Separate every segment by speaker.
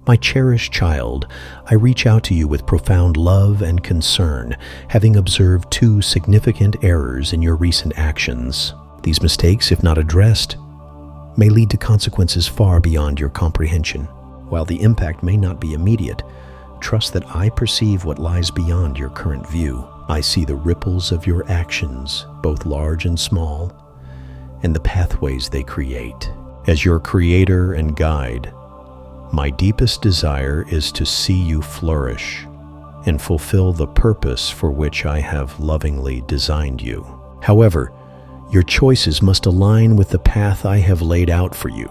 Speaker 1: My cherished child, I reach out to you with profound love and concern, having observed two significant errors in your recent actions. These mistakes, if not addressed, may lead to consequences far beyond your comprehension. While the impact may not be immediate, trust that I perceive what lies beyond your current view. I see the ripples of your actions, both large and small, and the pathways they create. As your creator and guide, my deepest desire is to see you flourish and fulfill the purpose for which I have lovingly designed you. However, your choices must align with the path I have laid out for you,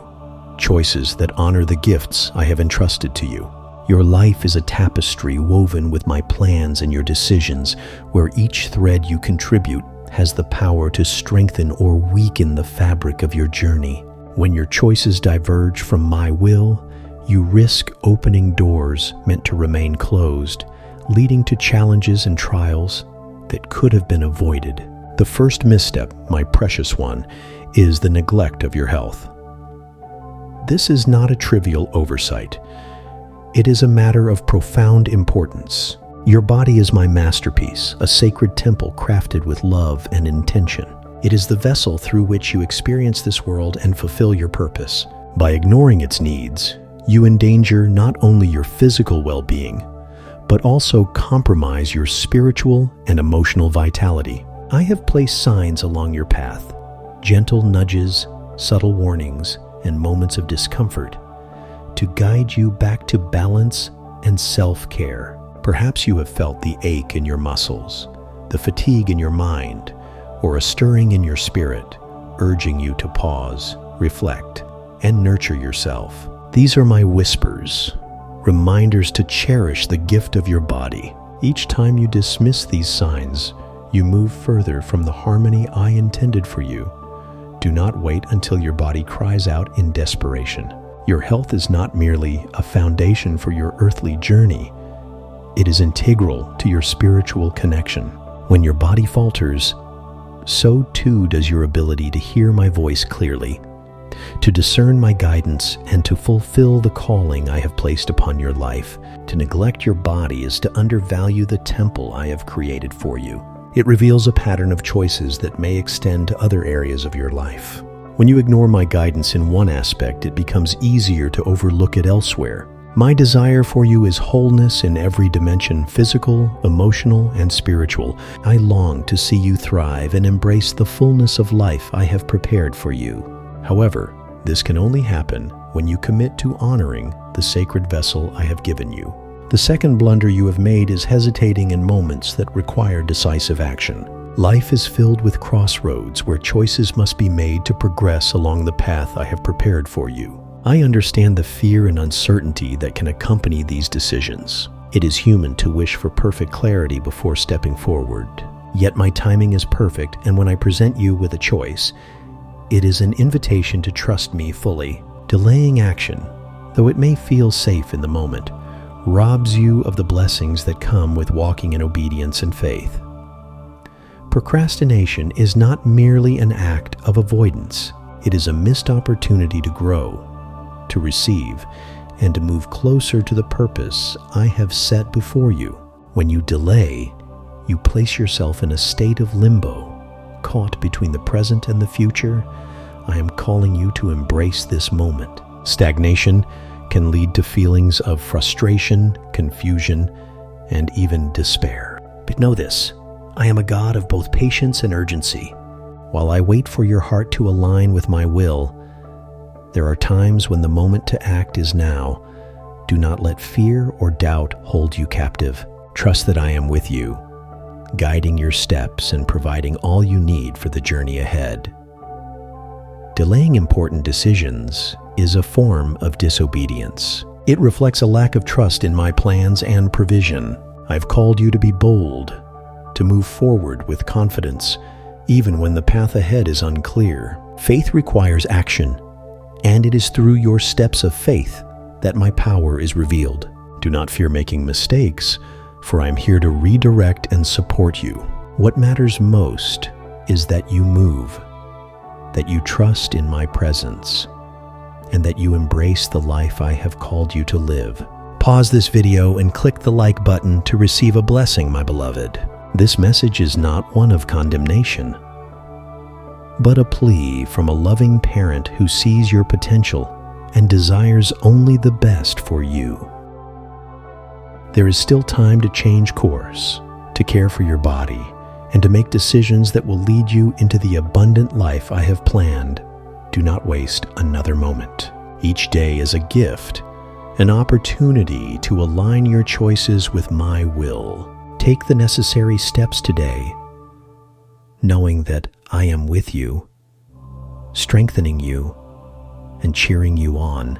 Speaker 1: choices that honor the gifts I have entrusted to you. Your life is a tapestry woven with my plans and your decisions, where each thread you contribute has the power to strengthen or weaken the fabric of your journey. When your choices diverge from my will, you risk opening doors meant to remain closed, leading to challenges and trials that could have been avoided. The first misstep, my precious one, is the neglect of your health. This is not a trivial oversight. It is a matter of profound importance. Your body is my masterpiece, a sacred temple crafted with love and intention. It is the vessel through which you experience this world and fulfill your purpose. By ignoring its needs, you endanger not only your physical well-being, but also compromise your spiritual and emotional vitality. I have placed signs along your path, gentle nudges, subtle warnings, and moments of discomfort to guide you back to balance and self-care. Perhaps you have felt the ache in your muscles, the fatigue in your mind, or a stirring in your spirit, urging you to pause, reflect, and nurture yourself. These are my whispers, reminders to cherish the gift of your body. Each time you dismiss these signs, you move further from the harmony I intended for you. Do not wait until your body cries out in desperation. Your health is not merely a foundation for your earthly journey. It is integral to your spiritual connection. When your body falters, so too does your ability to hear my voice clearly, to discern my guidance, and to fulfill the calling I have placed upon your life. To neglect your body is to undervalue the temple I have created for you. It reveals a pattern of choices that may extend to other areas of your life. When you ignore my guidance in one aspect, it becomes easier to overlook it elsewhere. My desire for you is wholeness in every dimension, physical, emotional, and spiritual. I long to see you thrive and embrace the fullness of life I have prepared for you. However, this can only happen when you commit to honoring the sacred vessel I have given you. The second blunder you have made is hesitating in moments that require decisive action. Life is filled with crossroads where choices must be made to progress along the path I have prepared for you. I understand the fear and uncertainty that can accompany these decisions. It is human to wish for perfect clarity before stepping forward. Yet my timing is perfect, and when I present you with a choice, it is an invitation to trust me fully. Delaying action, though it may feel safe in the moment, robs you of the blessings that come with walking in obedience and faith. Procrastination is not merely an act of avoidance. It is a missed opportunity to grow, to receive, and to move closer to the purpose I have set before you. When you delay, you place yourself in a state of limbo, caught between the present and the future. I am calling you to embrace this moment. Stagnation can lead to feelings of frustration, confusion, and even despair. But know this, I am a God of both patience and urgency. While I wait for your heart to align with my will, there are times when the moment to act is now. Do not let fear or doubt hold you captive. Trust that I am with you, guiding your steps and providing all you need for the journey ahead. Delaying important decisions is a form of disobedience. It reflects a lack of trust in my plans and provision. I've called you to be bold, to move forward with confidence, even when the path ahead is unclear. Faith requires action, and it is through your steps of faith that my power is revealed. Do not fear making mistakes, for I am here to redirect and support you. What matters most is that you move, that you trust in my presence, and that you embrace the life I have called you to live. Pause this video and click the like button to receive a blessing, my beloved. This message is not one of condemnation, but a plea from a loving parent who sees your potential and desires only the best for you. There is still time to change course, to care for your body, and to make decisions that will lead you into the abundant life I have planned. Do not waste another moment. Each day is a gift, an opportunity to align your choices with my will. Take the necessary steps today, knowing that I am with you, strengthening you, and cheering you on.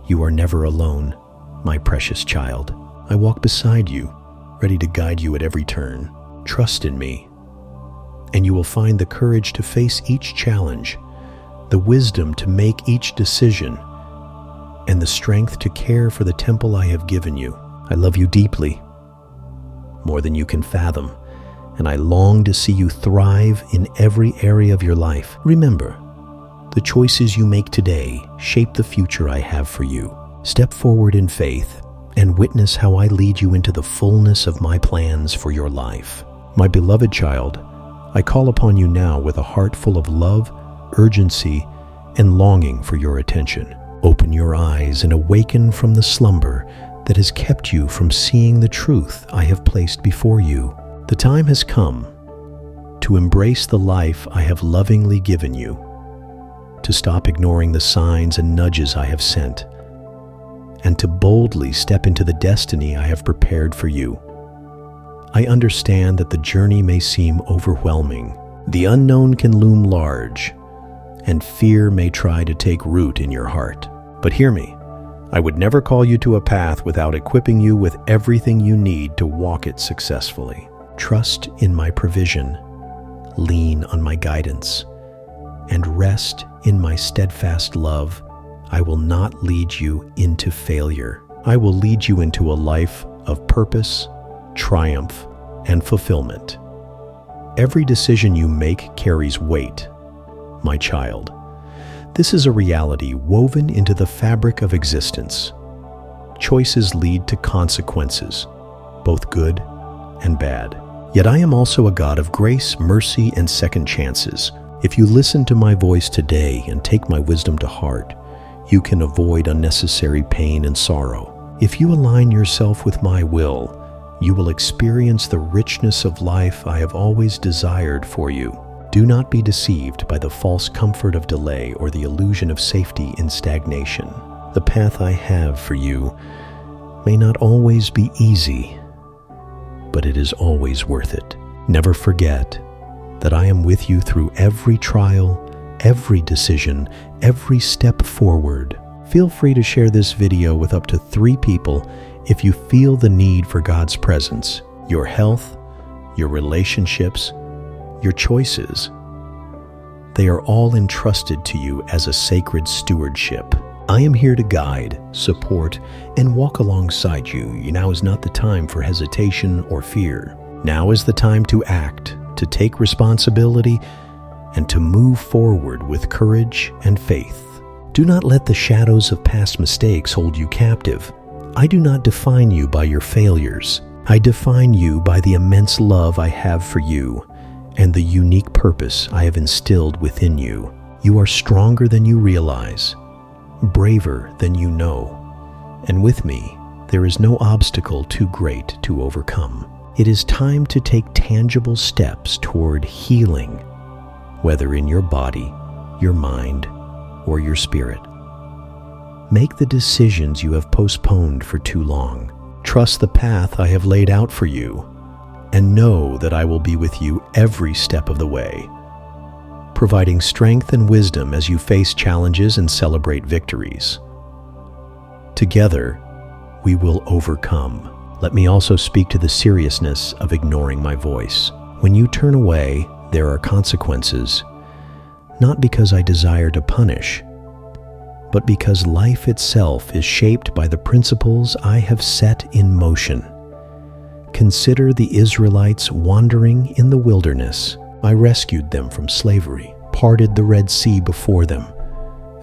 Speaker 1: You are never alone, my precious child. I walk beside you, ready to guide you at every turn. Trust in me, and you will find the courage to face each challenge, the wisdom to make each decision, and the strength to care for the temple I have given you. I love you deeply, more than you can fathom, and I long to see you thrive in every area of your life. Remember, the choices you make today shape the future I have for you. Step forward in faith and witness how I lead you into the fullness of my plans for your life. My beloved child, I call upon you now with a heart full of love, urgency, and longing for your attention. Open your eyes and awaken from the slumber that has kept you from seeing the truth I have placed before you. The time has come to embrace the life I have lovingly given you, to stop ignoring the signs and nudges I have sent, and to boldly step into the destiny I have prepared for you. I understand that the journey may seem overwhelming. The unknown can loom large, and fear may try to take root in your heart. But hear me, I would never call you to a path without equipping you with everything you need to walk it successfully. Trust in my provision, lean on my guidance, and rest in my steadfast love. I will not lead you into failure. I will lead you into a life of purpose, triumph, and fulfillment. Every decision you make carries weight, my child. This is a reality woven into the fabric of existence. Choices lead to consequences, both good and bad. Yet I am also a God of grace, mercy, and second chances. If you listen to my voice today and take my wisdom to heart, you can avoid unnecessary pain and sorrow. If you align yourself with my will, you will experience the richness of life I have always desired for you. Do not be deceived by the false comfort of delay or the illusion of safety in stagnation. The path I have for you may not always be easy, but it is always worth it. Never forget that I am with you through every trial, every decision, every step forward. Feel free to share this video with up to 3 people if you feel the need for God's presence. Your health, your relationships, your choices, they are all entrusted to you as a sacred stewardship. I am here to guide, support, and walk alongside you. Now is not the time for hesitation or fear. Now is the time to act, to take responsibility, and to move forward with courage and faith. Do not let the shadows of past mistakes hold you captive. I do not define you by your failures. I define you by the immense love I have for you and the unique purpose I have instilled within you. You are stronger than you realize, braver than you know, and with me, there is no obstacle too great to overcome. It is time to take tangible steps toward healing, whether in your body, your mind, or your spirit. Make the decisions you have postponed for too long. Trust the path I have laid out for you, and know that I will be with you every step of the way, providing strength and wisdom as you face challenges and celebrate victories. Together, we will overcome. Let me also speak to the seriousness of ignoring my voice. When you turn away, there are consequences, not because I desire to punish, but because life itself is shaped by the principles I have set in motion. Consider the Israelites wandering in the wilderness. I rescued them from slavery, parted the Red Sea before them,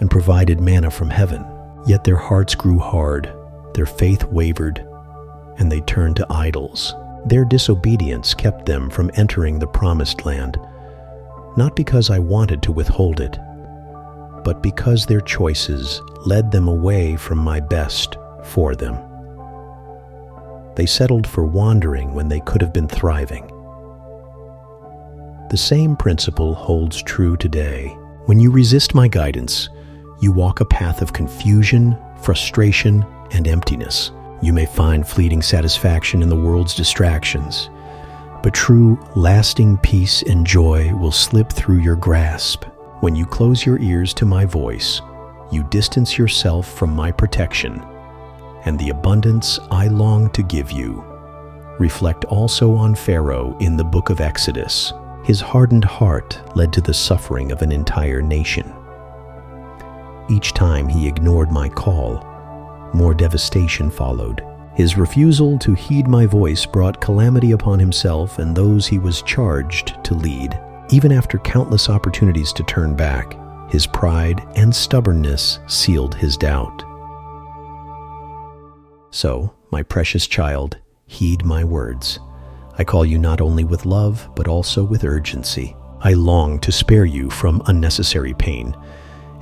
Speaker 1: and provided manna from heaven. Yet their hearts grew hard, their faith wavered, and they turned to idols. Their disobedience kept them from entering the promised land, not because I wanted to withhold it, but because their choices led them away from my best for them. They settled for wandering when they could have been thriving. The same principle holds true today. When you resist my guidance, you walk a path of confusion, frustration, and emptiness. You may find fleeting satisfaction in the world's distractions, but true, lasting peace and joy will slip through your grasp. When you close your ears to my voice, you distance yourself from my protection, and the abundance I long to give you. Reflect also on Pharaoh in the book of Exodus. His hardened heart led to the suffering of an entire nation. Each time he ignored my call, more devastation followed. His refusal to heed my voice brought calamity upon himself and those he was charged to lead. Even after countless opportunities to turn back, his pride and stubbornness sealed his doubt. So, my precious child, heed my words. I call you not only with love, but also with urgency. I long to spare you from unnecessary pain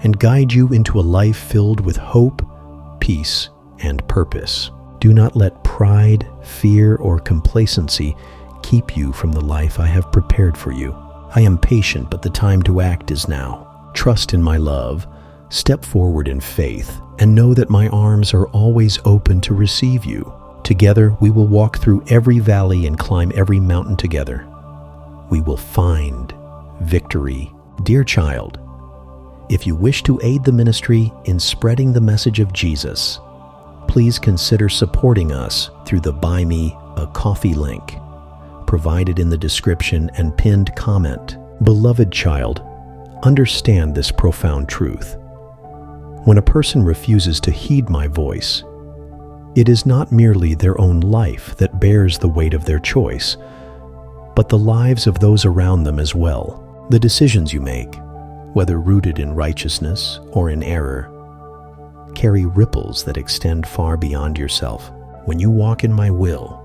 Speaker 1: and guide you into a life filled with hope, peace, and purpose. Do not let pride, fear, or complacency keep you from the life I have prepared for you. I am patient, but the time to act is now. Trust in my love, step forward in faith, and know that my arms are always open to receive you. Together, we will walk through every valley and climb every mountain together. We will find victory. Dear child, if you wish to aid the ministry in spreading the message of Jesus, please consider supporting us through the Buy Me a Coffee link, provided in the description and pinned comment. Beloved child, understand this profound truth. When a person refuses to heed my voice, it is not merely their own life that bears the weight of their choice, but the lives of those around them as well. The decisions you make, whether rooted in righteousness or in error, carry ripples that extend far beyond yourself. When you walk in my will,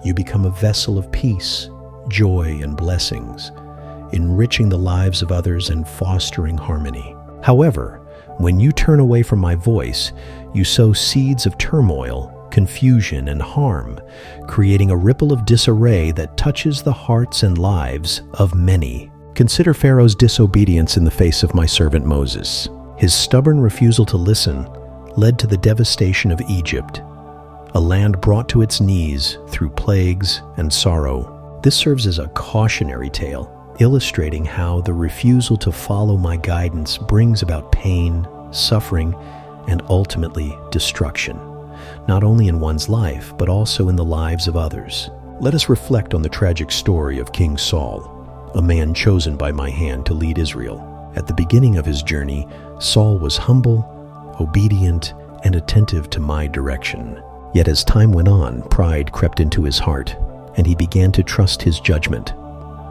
Speaker 1: you become a vessel of peace, joy, and blessings, enriching the lives of others and fostering harmony. However, when you turn away from my voice, you sow seeds of turmoil, confusion, and harm, creating a ripple of disarray that touches the hearts and lives of many. Consider Pharaoh's disobedience in the face of my servant Moses. His stubborn refusal to listen led to the devastation of Egypt, a land brought to its knees through plagues and sorrow. This serves as a cautionary tale, illustrating how the refusal to follow my guidance brings about pain, suffering, and ultimately destruction, not only in one's life, but also in the lives of others. Let us reflect on the tragic story of King Saul, a man chosen by my hand to lead Israel. At the beginning of his journey, Saul was humble, obedient, and attentive to my direction. Yet as time went on, pride crept into his heart, and he began to trust his judgment,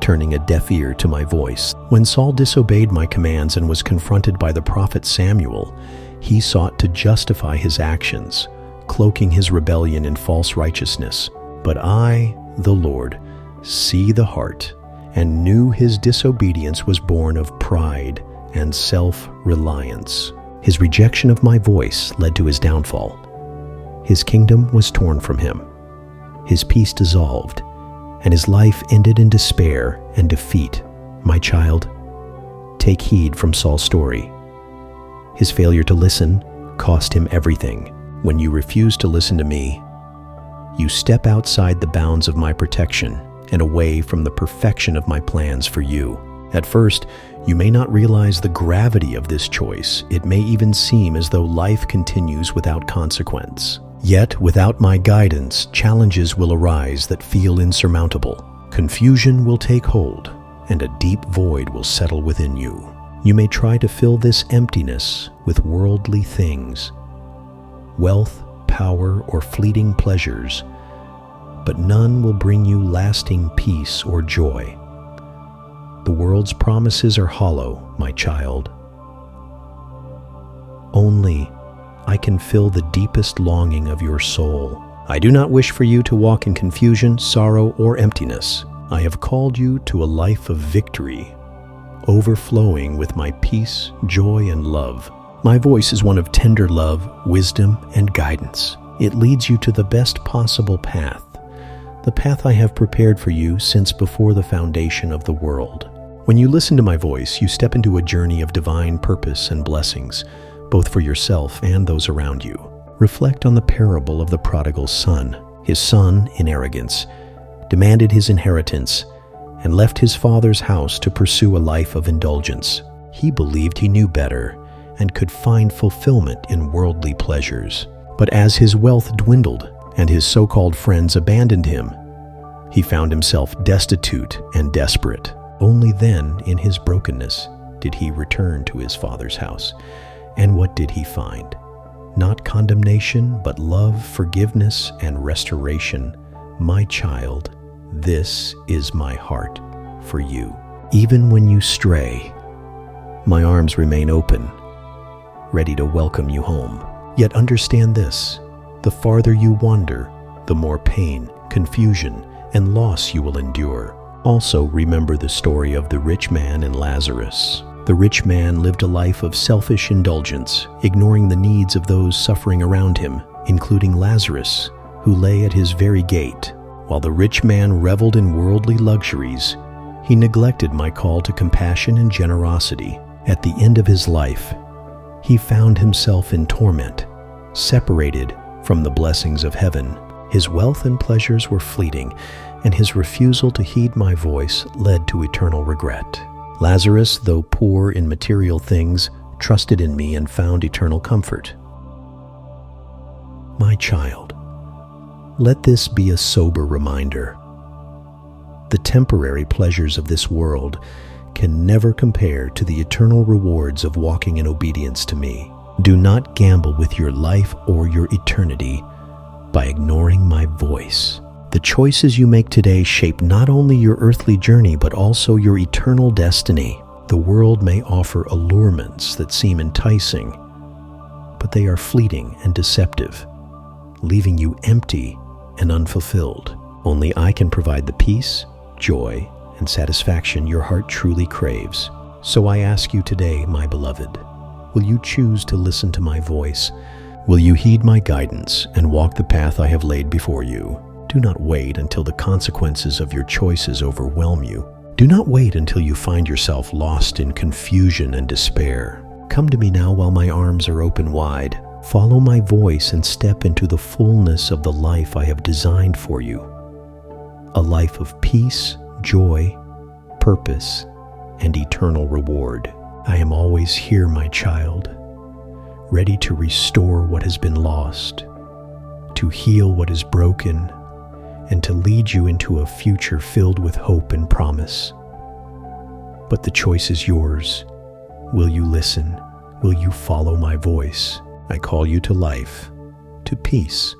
Speaker 1: turning a deaf ear to my voice. When Saul disobeyed my commands and was confronted by the prophet Samuel, he sought to justify his actions, cloaking his rebellion in false righteousness. But I, the Lord, see the heart, and knew his disobedience was born of pride and self-reliance. His rejection of my voice led to his downfall. His kingdom was torn from him, his peace dissolved, and his life ended in despair and defeat. My child, take heed from Saul's story. His failure to listen cost him everything. When you refuse to listen to me, you step outside the bounds of my protection and away from the perfection of my plans for you. At first, you may not realize the gravity of this choice. It may even seem as though life continues without consequence. Yet, without my guidance, challenges will arise that feel insurmountable. Confusion will take hold, and a deep void will settle within you. You may try to fill this emptiness with worldly things, wealth, power, or fleeting pleasures, but none will bring you lasting peace or joy. The world's promises are hollow, my child. Only I can fill the deepest longing of your soul. I do not wish for you to walk in confusion, sorrow, or emptiness. I have called you to a life of victory, overflowing with my peace, joy, and love. My voice is one of tender love, wisdom, and guidance. It leads you to the best possible path, the path I have prepared for you since before the foundation of the world. When you listen to my voice, you step into a journey of divine purpose and blessings, both for yourself and those around you. Reflect on the parable of the prodigal son. His son, in arrogance, demanded his inheritance and left his father's house to pursue a life of indulgence. He believed he knew better and could find fulfillment in worldly pleasures. But as his wealth dwindled and his so-called friends abandoned him, he found himself destitute and desperate. Only then, in his brokenness, did he return to his father's house. And what did he find? Not condemnation, but love, forgiveness, and restoration. My child, this is my heart for you. Even when you stray, my arms remain open, ready to welcome you home. Yet understand this: the farther you wander, the more pain, confusion, and loss you will endure. Also remember the story of the rich man and Lazarus. The rich man lived a life of selfish indulgence, ignoring the needs of those suffering around him, including Lazarus, who lay at his very gate. While the rich man reveled in worldly luxuries, he neglected my call to compassion and generosity. At the end of his life, he found himself in torment, separated from the blessings of heaven. His wealth and pleasures were fleeting, and his refusal to heed my voice led to eternal regret. Lazarus, though poor in material things, trusted in me and found eternal comfort. My child, let this be a sober reminder. The temporary pleasures of this world can never compare to the eternal rewards of walking in obedience to me. Do not gamble with your life or your eternity by ignoring my voice. The choices you make today shape not only your earthly journey, but also your eternal destiny. The world may offer allurements that seem enticing, but they are fleeting and deceptive, leaving you empty and unfulfilled. Only I can provide the peace, joy, and satisfaction your heart truly craves. So I ask you today, my beloved, will you choose to listen to my voice? Will you heed my guidance and walk the path I have laid before you? Do not wait until the consequences of your choices overwhelm you. Do not wait until you find yourself lost in confusion and despair. Come to me now while my arms are open wide. Follow my voice and step into the fullness of the life I have designed for you. A life of peace, joy, purpose, and eternal reward. I am always here, my child, ready to restore what has been lost, to heal what is broken, and to lead you into a future filled with hope and promise. But the choice is yours. Will you listen? Will you follow my voice? I call you to life, to peace,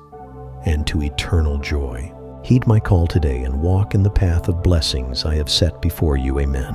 Speaker 1: and to eternal joy. Heed my call today and walk in the path of blessings I have set before you. Amen.